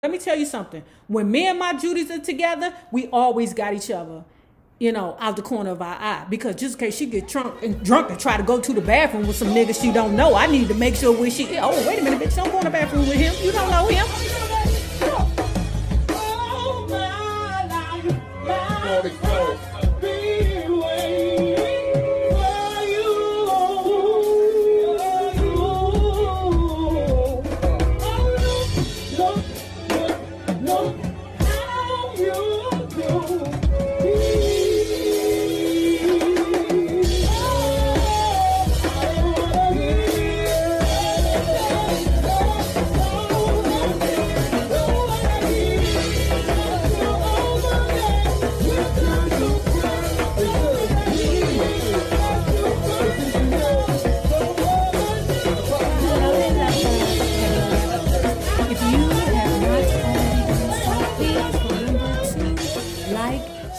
Let me tell you something. When me and my Judys are together, we always got each other, you know, out the corner of our eye. Because just in case she get drunk and try to go to the bathroom with some niggas she don't know, I need to make sure when she, oh, wait a minute, bitch, don't go in the bathroom with him. You don't know him.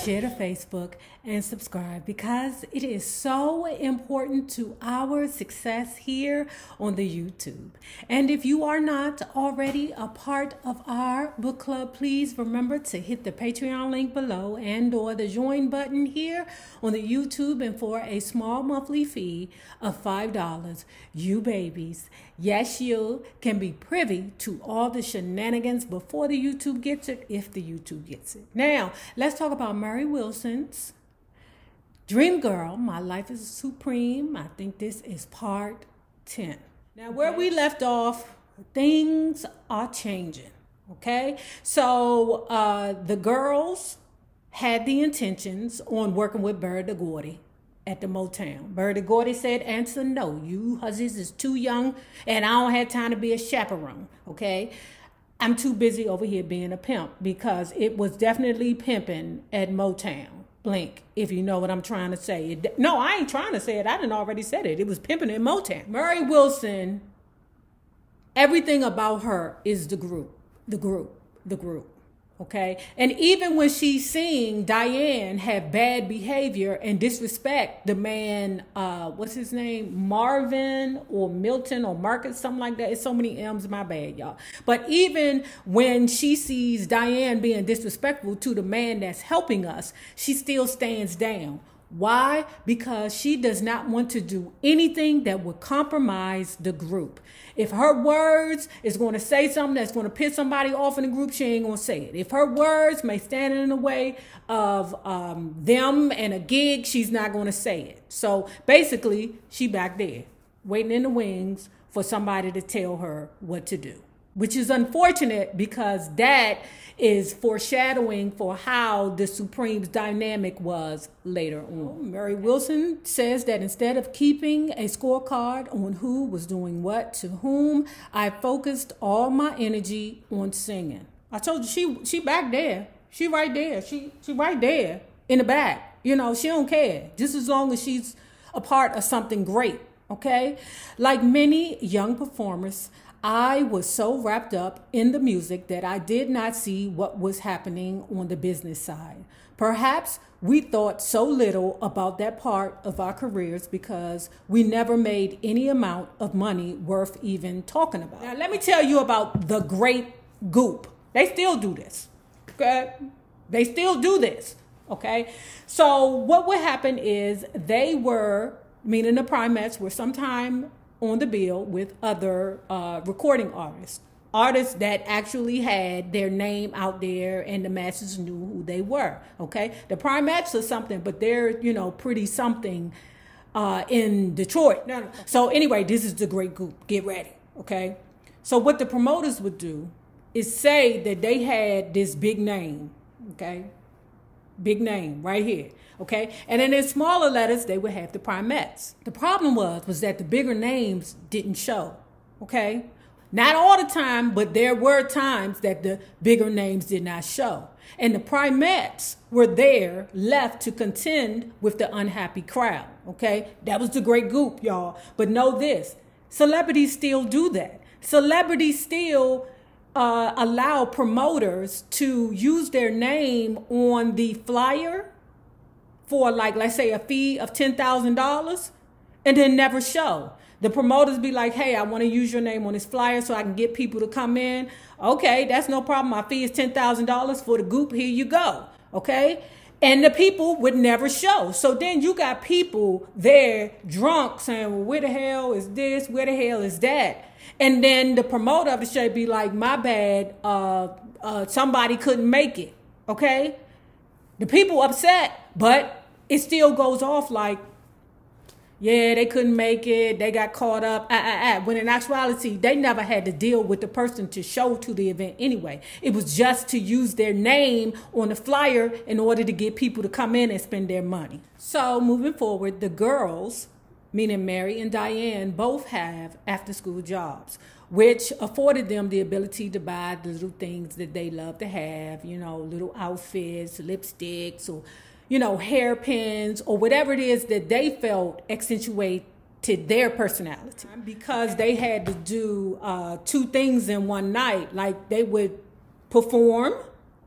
Share to Facebook and subscribe because it is so important to our success here on the YouTube. And if you are not already a part of our book club, please remember to hit the Patreon link below and or the join button here on the YouTube. And for a small monthly fee of $5, you babies, yes, you can be privy to all the shenanigans before the YouTube gets it, if the YouTube gets it. Now, let's talk about Mary Wilson's DreamGirl, My Life is Supreme. I think this is part 10. Now, where we left off, things are changing, okay? So the girls had the intentions on working with Berry DeGordy at the Motown. Berry DeGordy said, answer no. You hussies is too young and I don't have time to be a chaperone, okay? I'm too busy over here being a pimp because it was definitely pimping at Motown. Blink, if you know what I'm trying to say. No, I ain't trying to say it. I done already said it. It was pimping at Motown. Mary Wilson, everything about her is the group. Okay, and even when she's seeing Diane have bad behavior and disrespect the man, what's his name, Marvin or Milton or Marcus, something like that. It's so many M's, my bad, y'all. But even when she sees Diane being disrespectful to the man that's helping us, she still stands down. Why? Because she does not want to do anything that would compromise the group. If her words is going to say something that's going to piss somebody off in the group, she ain't going to say it. If her words may stand in the way of them and a gig, she's not going to say it. So basically, she back there, waiting in the wings for somebody to tell her what to do, which is unfortunate because that is foreshadowing for how the Supremes dynamic was later on. Mary Wilson says that instead of keeping a scorecard on who was doing what to whom, I focused all my energy on singing. I told you she back there. She right there. She right there in the back. You know, she don't care. Just as long as she's a part of something great, okay? Like many young performers, I was so wrapped up in the music that I did not see what was happening on the business side. Perhaps we thought so little about that part of our careers because we never made any amount of money worth even talking about. Now, let me tell you about the great Goop. They still do this, okay? They still do this, okay? So what would happen is they were, meaning the Primettes, were sometime on the bill with other recording artists that actually had their name out there and the masses knew who they were, okay? The Primettes are something, but they're, you know, pretty something in Detroit. No. So anyway, this is the great Goop. Get ready, okay? So what the promoters would do is say that they had this big name, okay? Big name right here. Okay, and then in smaller letters, they would have the Primettes. The problem was that the bigger names didn't show, okay? Not all the time, but there were times that the bigger names did not show. And the Primettes were there, left to contend with the unhappy crowd, okay? That was the great Goop, y'all. But know this, celebrities still do that. Celebrities still allow promoters to use their name on the flyer for, like, let's say a fee of $10,000 and then never show. The promoters be like, hey, I want to use your name on this flyer so I can get people to come in. Okay, that's no problem. My fee is $10,000 for the group. Here you go. Okay. And the people would never show. So then you got people there drunk saying, well, where the hell is this? Where the hell is that? And then the promoter of the show be like, my bad, somebody couldn't make it. Okay. The people upset, but it still goes off like, yeah, they couldn't make it. They got caught up. When in actuality, they never had to deal with the person to show to the event anyway. It was just to use their name on the flyer in order to get people to come in and spend their money. So moving forward, the girls, meaning Mary and Diane, both have after-school jobs, which afforded them the ability to buy the little things that they love to have, you know, little outfits, lipsticks, or hairpins, or whatever it is that they felt accentuated their personality. Because they had to do 2 things in one night, like they would perform,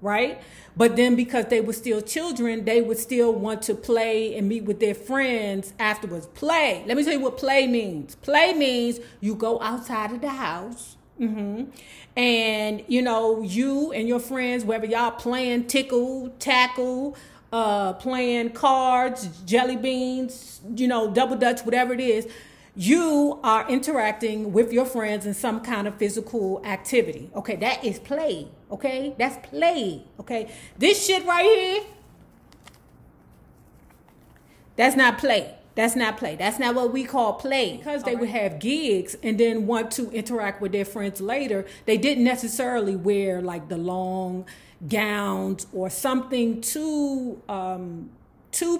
right? But then because they were still children, they would still want to play and meet with their friends afterwards. Play. Let me tell you what play means. Play means you go outside of the house. And, you and your friends, whether y'all playing tickle, tackle, playing cards, jelly beans, double dutch, whatever it is, you are interacting with your friends in some kind of physical activity. Okay, that is play. Okay, that's play. Okay, this shit right here, that's not play. That's not play. That's not what we call play. Because they would have gigs and then want to interact with their friends later, they didn't necessarily wear like the long gowns or something too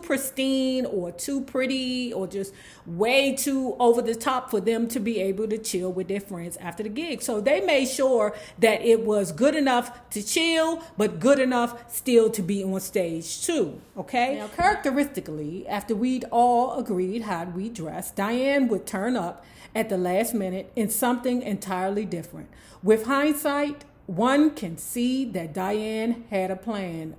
pristine or too pretty or just way too over the top for them to be able to chill with their friends after the gig. So they made sure that it was good enough to chill, but good enough still to be on stage too. Okay. Now, characteristically, after we'd all agreed how we dressed, Diane would turn up at the last minute in something entirely different. With hindsight, one can see that Diane had a plan.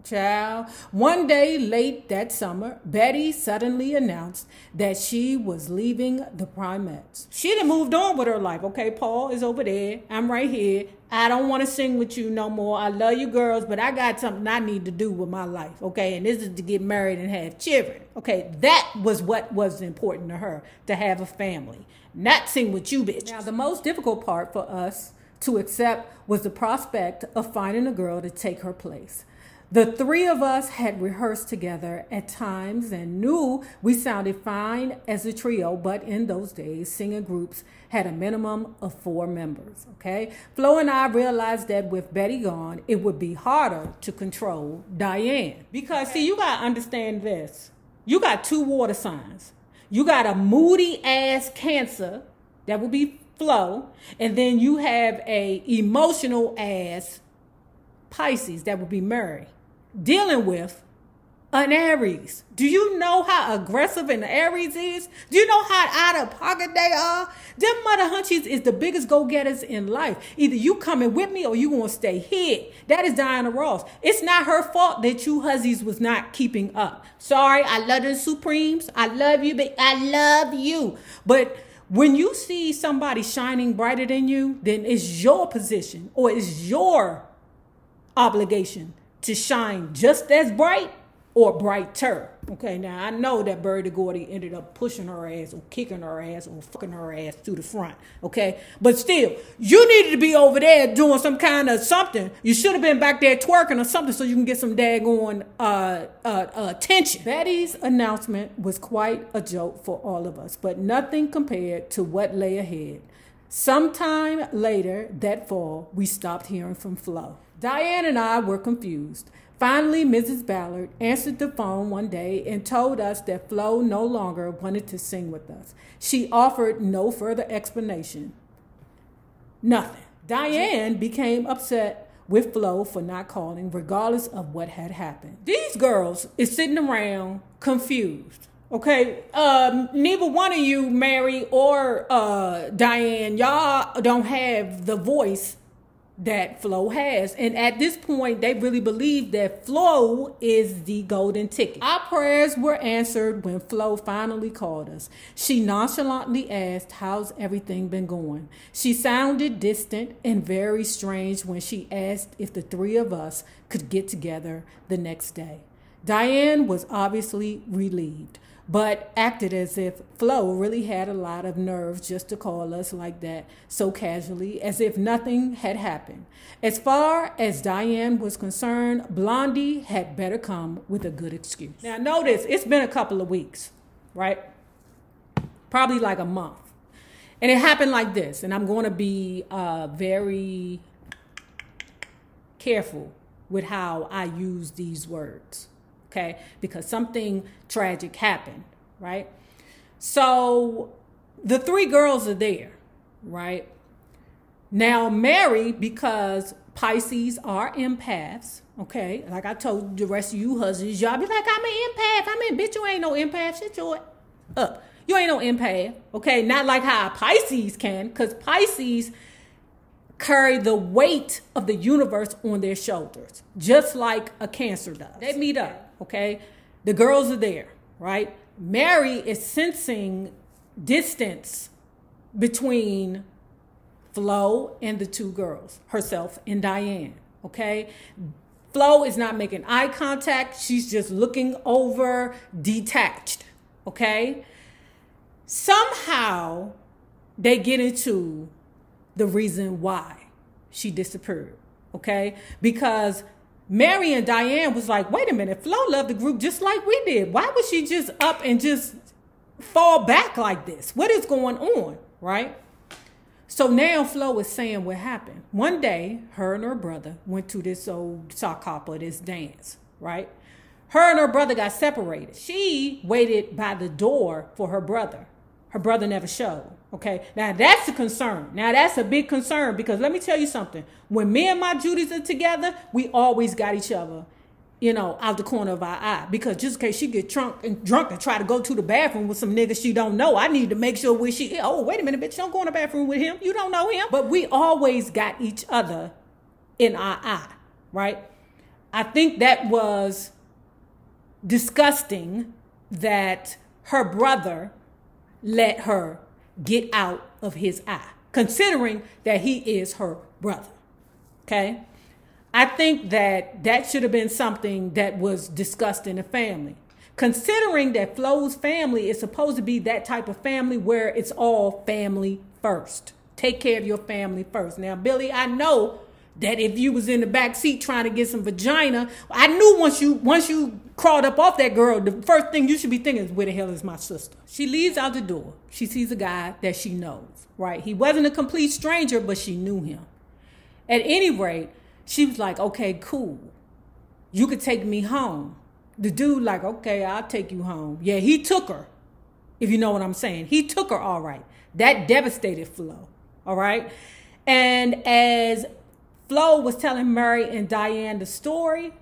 Child. One day late that summer, Betty suddenly announced that she was leaving the Primettes. She done moved on with her life. Okay, Paul is over there. I'm right here. I don't want to sing with you no more. I love you girls, but I got something I need to do with my life. Okay, and this is to get married and have children. Okay, that was what was important to her, to have a family. Not sing with you, bitch. Now, the most difficult part for us to accept was the prospect of finding a girl to take her place. The 3 of us had rehearsed together at times and knew we sounded fine as a trio, but in those days, singing groups had a minimum of 4 members, okay? Flo and I realized that with Betty gone, it would be harder to control Diane. Because, see, you got to understand this. You got 2 water signs. You got a moody-ass Cancer, that would be Flo, and then you have a emotional-ass Pisces, that would be Mary. Dealing with an Aries. Do you know how aggressive an Aries is? Do you know how out of pocket they are? Them mother hunchies is the biggest go-getters in life. Either you coming with me or you gonna stay here. That is Diana Ross. It's not her fault that you hussies was not keeping up. Sorry, I love the Supremes. I love you, but I love you. But when you see somebody shining brighter than you, then it's your position or it's your obligation to shine just as bright or brighter. Okay, now I know that Bertie Gordy ended up pushing her ass or kicking her ass or fucking her ass to the front. Okay, but still, you needed to be over there doing some kind of something. You should have been back there twerking or something so you can get some daggone attention. Betty's announcement was quite a joke for all of us, but nothing compared to what lay ahead. Sometime later that fall, we stopped hearing from Flo. Diane and I were confused. Finally, Mrs. Ballard answered the phone one day and told us that Flo no longer wanted to sing with us. She offered no further explanation. Nothing. Diane became upset with Flo for not calling, regardless of what had happened. These girls is sitting around confused. Okay, neither one of you, Mary or Diane, y'all don't have the voice that Flo has. And at this point, they really believe that Flo is the golden ticket. Our prayers were answered when Flo finally called us. She nonchalantly asked, how's everything been going? She sounded distant and very strange when she asked if the three of us could get together the next day. Diane was obviously relieved, but acted as if Flo really had a lot of nerve just to call us like that so casually, as if nothing had happened. As far as Diane was concerned, Blondie had better come with a good excuse. Now notice, it's been a couple of weeks, right? Probably like a month. And it happened like this, and I'm going to be very careful with how I use these words. Okay, because something tragic happened, right? So the three girls are there, right? Now Mary, because Pisces are empaths, okay? Like I told the rest of you husbands, y'all be like, I'm an empath. I mean, bitch, you ain't no empath. Shut your up. You ain't no empath, okay? Not like how Pisces can, because Pisces carry the weight of the universe on their shoulders, just like a Cancer does. They meet up. Okay, the girls are there, right? Mary is sensing distance between Flo and the two girls, herself and Diane, okay? Flo is not making eye contact. She's just looking over, detached, okay? Somehow they get into the reason why she disappeared, okay? Because Mary and Diane was like, wait a minute, Flo loved the group just like we did. Why would she just up and just fall back like this? What is going on, right? So now Flo is saying what happened. One day, her and her brother went to this old sock hopper, this dance, right? Her and her brother got separated. She waited by the door for her brother. Her brother never showed, okay? Now, that's a concern. Now, that's a big concern because let me tell you something. When me and my Judys are together, we always got each other, you know, out the corner of our eye. Because just in case she get drunk and try to go to the bathroom with some niggas she don't know, I need to make sure oh, wait a minute, bitch, don't go in the bathroom with him. You don't know him. But we always got each other in our eye, right? I think that was disgusting that her brother let her get out of his eye, considering that he is her brother, okay? I think that that should have been something that was discussed in the family, considering that Flo's family is supposed to be that type of family where it's all family first. Take care of your family first. Now, Billy, I know that if you was in the back seat trying to get some vagina, I knew once you crawled up off that girl, the first thing you should be thinking is, where the hell is my sister? She leaves out the door. She sees a guy that she knows, right? He wasn't a complete stranger, but she knew him. At any rate, she was like, okay, cool. You could take me home. The dude like, okay, I'll take you home. Yeah, he took her, if you know what I'm saying. He took her all right. That devastated Flo, all right? And as Flo was telling Mary and Diane the story,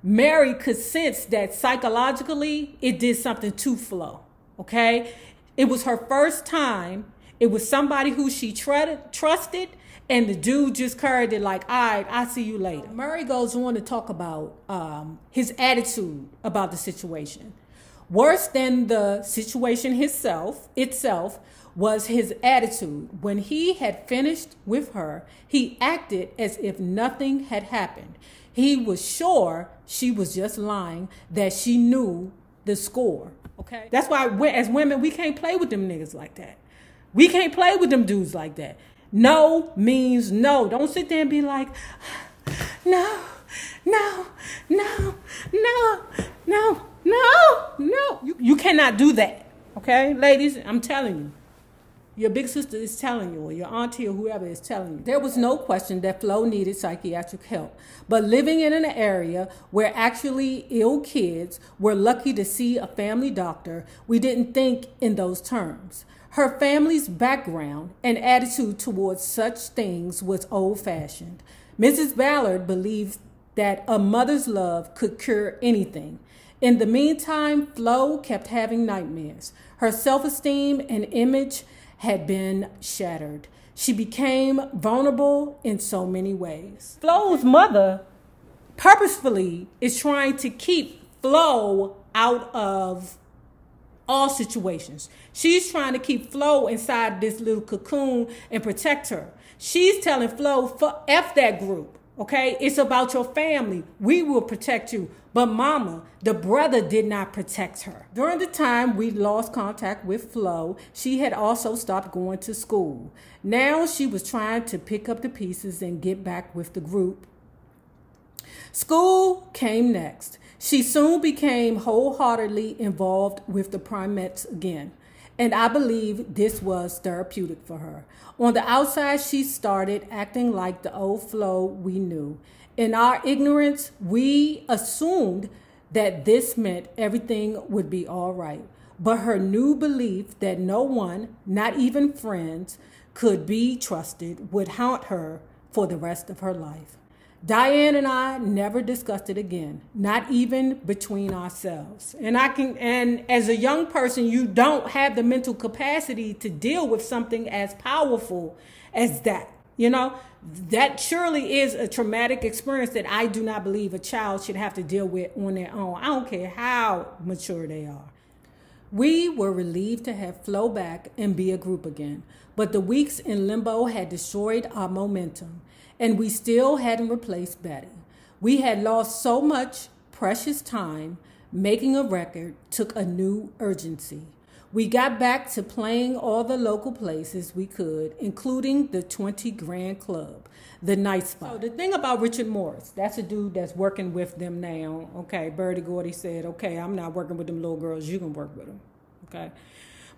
Mary could sense that psychologically it did something to Flo, okay? It was her first time. It was somebody who she trusted, and the dude just carried it like, all right, I'll see you later. Murray goes on to talk about his attitude about the situation. Worse than the situation itself was his attitude. When he had finished with her, he acted as if nothing had happened. He was sure she was just lying, that she knew the score, okay? That's why as women, we can't play with them niggas like that. We can't play with them dudes like that. No means no. Don't sit there and be like, no, no, no, no, no, no, no. You cannot do that, okay? Ladies, I'm telling you. Your big sister is telling you, or your auntie or whoever is telling you. There was no question that Flo needed psychiatric help. But living in an area where actually ill kids were lucky to see a family doctor, we didn't think in those terms. Her family's background and attitude towards such things was old-fashioned. Mrs. Ballard believed that a mother's love could cure anything. In the meantime, Flo kept having nightmares. Her self-esteem and image had been shattered. She became vulnerable in so many ways. Flo's mother purposefully is trying to keep Flo out of all situations. She's trying to keep Flo inside this little cocoon and protect her. She's telling Flo, F that group, okay? It's about your family. We will protect you. But mama, the brother did not protect her. During the time we lost contact with Flo, she had also stopped going to school. Now she was trying to pick up the pieces and get back with the group. School came next. She soon became wholeheartedly involved with the Primettes again, and I believe this was therapeutic for her. On the outside, she started acting like the old Flo we knew. In our ignorance, we assumed that this meant everything would be all right. But her new belief that no one, not even friends, could be trusted would haunt her for the rest of her life. Diane and I never discussed it again, not even between ourselves. And as a young person, you don't have the mental capacity to deal with something as powerful as that. You know, that surely is a traumatic experience that I do not believe a child should have to deal with on their own. I don't care how mature they are. We were relieved to have Flo back and be a group again, but the weeks in limbo had destroyed our momentum. And we still hadn't replaced Betty. We had lost so much precious time. Making a record took a new urgency. We got back to playing all the local places we could, including the 20 Grand Club, the Night Spot. So the thing about Richard Morris, that's a dude that's working with them now. Okay, Bertie Gordy said, okay, I'm not working with them little girls. You can work with them. Okay.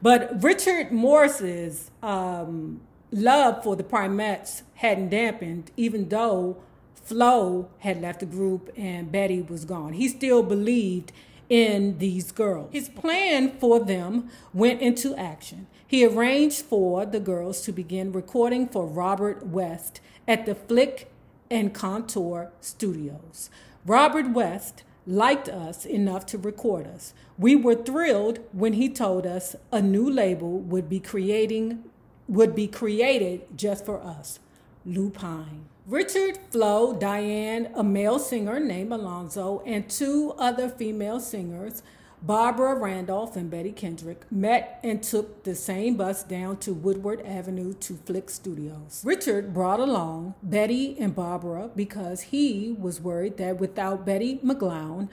But Richard Morris's love for the Primettes hadn't dampened, even though Flo had left the group and Betty was gone. He still believed in these girls. His plan for them went into action. He arranged for the girls to begin recording for Robert West at the Flick and Contour Studios. Robert West liked us enough to record us. We were thrilled when he told us a new label would be created just for us, Lupine. Richard, Flo, Diane, a male singer named Alonzo, and two other female singers, Barbara Randolph and Betty Kendrick, met and took the same bus down to Woodward Avenue to Flick Studios. Richard brought along Betty and Barbara because he was worried that without Betty McGlown,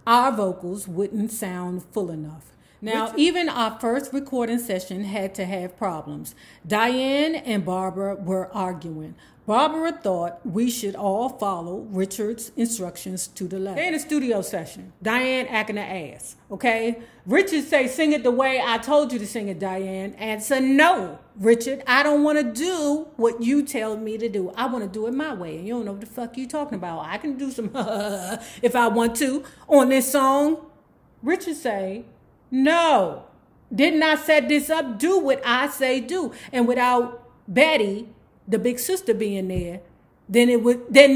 our vocals wouldn't sound full enough. Now, even our first recording session had to have problems. Diane and Barbara were arguing. Barbara thought we should all follow Richard's instructions to the letter. They're in a studio session. Diane acting her ass, okay? Richard say, sing it the way I told you to sing it, Diane. And said, no, Richard, I don't want to do what you tell me to do. I want to do it my way. And you don't know what the fuck you talking about. I can do some if I want to on this song. Richard say, no, didn't I set this up? Do what I say do. And without Betty, the big sister being there, then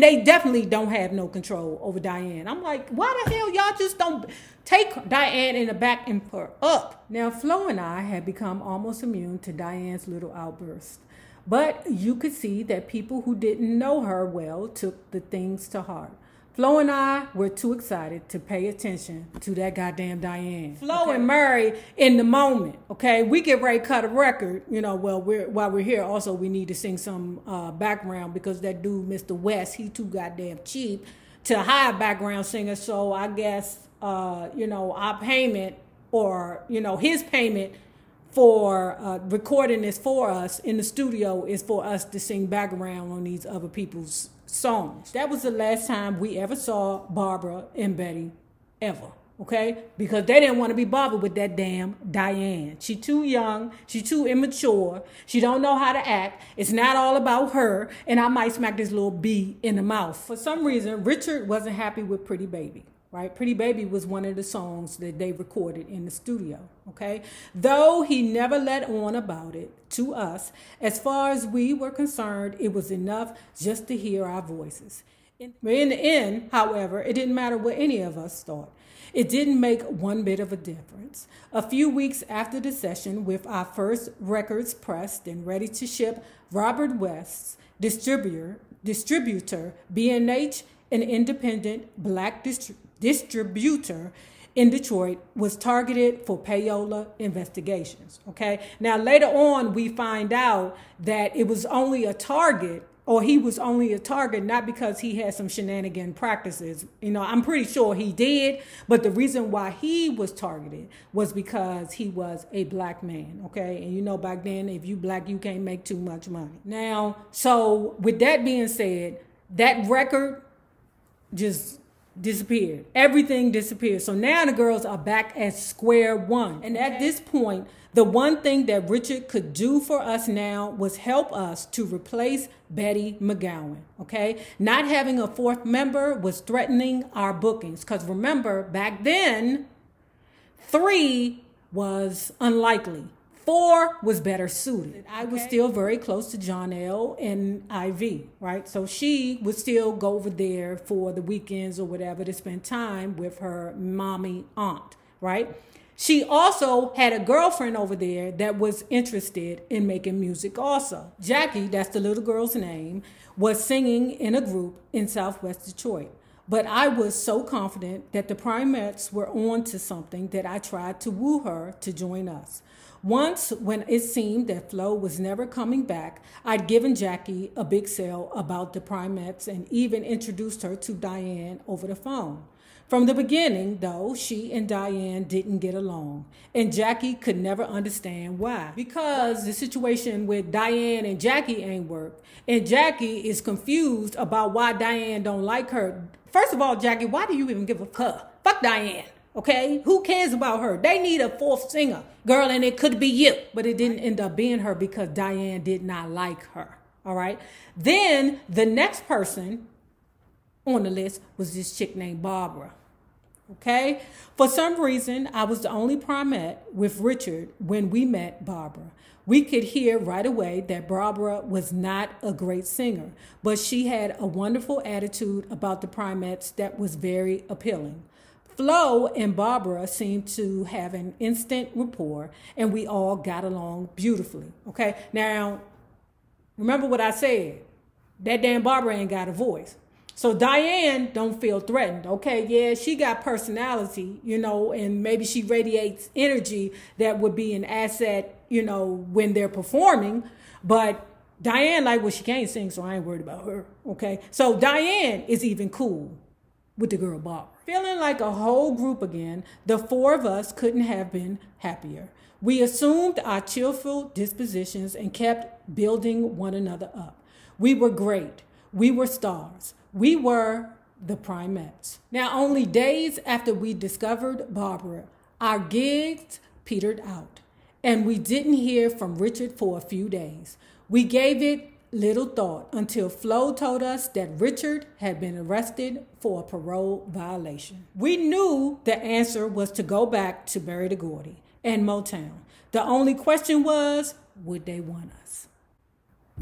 they definitely don't have no control over Diane. I'm like, why the hell y'all just don't take Diane in the back and put her up? Now, Flo and I had become almost immune to Diane's little outbursts. But you could see that people who didn't know her well took the things to heart. Flo and I were too excited to pay attention to that goddamn Diane. Flo and Murray in the moment, okay? We get ready to cut a record, you know, while we're here. Also, we need to sing some background because that dude, Mr. West, he too goddamn cheap to hire background singers. So I guess, you know, our payment or, you know, his payment for recording this for us in the studio is for us to sing background on these other people's songs. That was the last time we ever saw Barbara and Betty ever, okay? Because they didn't want to be bothered with that damn Diane. She too young, she too immature, she don't know how to act. It's not all about her, and I might smack this little bee in the mouth. For some reason, Richard wasn't happy with Pretty Baby. Right? Pretty Baby was one of the songs that they recorded in the studio, okay? Though he never let on about it to us, as far as we were concerned, it was enough just to hear our voices. In the end, however, it didn't matter what any of us thought. It didn't make one bit of a difference. A few weeks after the session, with our first records pressed and ready to ship, Robert West's distributor, B&H, an independent black distributor in Detroit, was targeted for payola investigations. Okay. Now, later on, we find out that it was only a target, or he was only a target, not because he had some shenanigan practices. You know, I'm pretty sure he did, but the reason why he was targeted was because he was a black man, okay? And you know, back then, if you black, you can't make too much money. Now, so with that being said, that record just disappeared. Everything disappeared. So now the girls are back at square one. And at this point, the one thing that Richard could do for us now was help us to replace Betty McGowan, okay? Not having a fourth member was threatening our bookings, because remember, back then, 3 was unlikely. 4 was better suited. I was still very close to John L. and Ivy, right? So she would still go over there for the weekends or whatever to spend time with her mommy aunt, right? She also had a girlfriend over there that was interested in making music also. Jackie, that's the little girl's name, was singing in a group in Southwest Detroit. But I was so confident that the Primettes were on to something that I tried to woo her to join us. Once, when it seemed that Flo was never coming back, I'd given Jackie a big sell about the Primettes and even introduced her to Diane over the phone. From the beginning, though, she and Diane didn't get along, and Jackie could never understand why. Because the situation with Diane and Jackie ain't worked, and Jackie is confused about why Diane don't like her. First of all, Jackie, why do you even give a fuck? Fuck Diane, okay? Who cares about her? They need a fourth singer, girl, and it could be you. But it didn't end up being her because Diane did not like her, all right? Then the next person on the list was this chick named Barbara. Okay? For some reason, I was the only primate with Richard when we met Barbara. We could hear right away that Barbara was not a great singer, but she had a wonderful attitude about the primates that was very appealing. Flo and Barbara seemed to have an instant rapport, and we all got along beautifully. Okay? Now, remember what I said. That damn Barbara ain't got a voice. So Diane don't feel threatened, okay? Yeah, she got personality, you know, and maybe she radiates energy that would be an asset, you know, when they're performing. But Diane, like, well, she can't sing, so I ain't worried about her, okay? So Diane is even cool with the girl Barbara. Feeling like a whole group again, the 4 of us couldn't have been happier. We assumed our cheerful dispositions and kept building one another up. We were great. We were stars. We were the Primettes. Now, only days after we discovered Barbara, our gigs petered out, and we didn't hear from Richard for a few days. We gave it little thought until Flo told us that Richard had been arrested for a parole violation. We knew the answer was to go back to Berry to Gordy and Motown. The only question was, would they want us?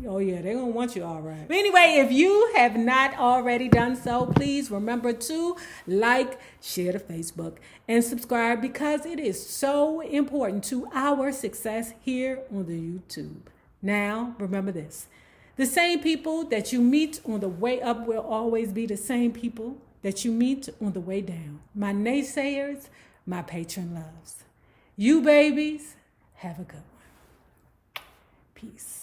Oh, yeah, they're going to want you all right. But anyway, if you have not already done so, please remember to like, share the Facebook, and subscribe because it is so important to our success here on the YouTube. Now, remember this. The same people that you meet on the way up will always be the same people that you meet on the way down. My naysayers, my patron loves. You babies, have a good one. Peace.